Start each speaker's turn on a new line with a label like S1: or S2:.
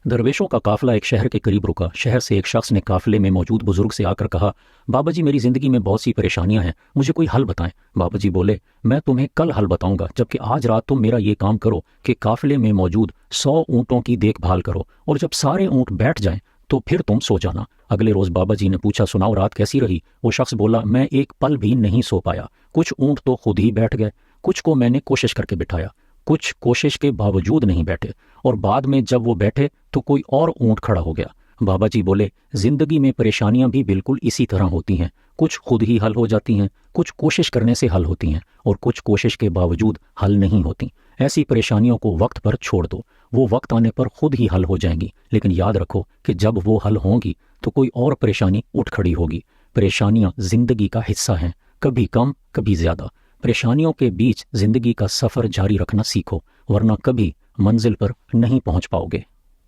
S1: दरवेशों का काफिला एक शहर के करीब रुका। शहर से एक शख्स ने काफिले में मौजूद बुजुर्ग से आकर कहा, बाबा जी, मेरी जिंदगी में बहुत सी परेशानियां हैं, मुझे कोई हल बताएं। बाबा जी बोले, मैं तुम्हें कल हल बताऊंगा, जबकि आज रात तुम मेरा ये काम करो कि काफिले में मौजूद 100 ऊँटों की देखभाल करो, और जब सारे ऊँट बैठ जाएं तो फिर तुम सो जाना। अगले रोज बाबा जी ने पूछा, सुनाओ रात कैसी रही? वो शख्स बोला, मैं एक पल भी नहीं सो पाया। कुछ ऊँट तो खुद ही बैठ गए, कुछ को मैंने कोशिश करके बिठाया, कुछ कोशिश के बावजूद नहीं बैठे, और बाद में जब वो बैठे तो कोई और ऊँट खड़ा हो गया। बाबा जी बोले, जिंदगी में परेशानियां भी बिल्कुल इसी तरह होती हैं, कुछ खुद ही हल हो जाती हैं, कुछ कोशिश करने से हल होती हैं, और कुछ कोशिश के बावजूद हल नहीं होती। ऐसी परेशानियों को वक्त पर छोड़ दो, वो वक्त आने पर खुद ही हल हो जाएंगी। लेकिन याद रखो कि जब वो हल होंगी तो कोई और परेशानी उठ खड़ी होगी। परेशानियां जिंदगी का हिस्सा हैं, कभी कम कभी ज्यादा। परेशानियों के बीच जिंदगी का सफर जारी रखना सीखो, वरना कभी मंजिल पर नहीं पहुंच पाओगे।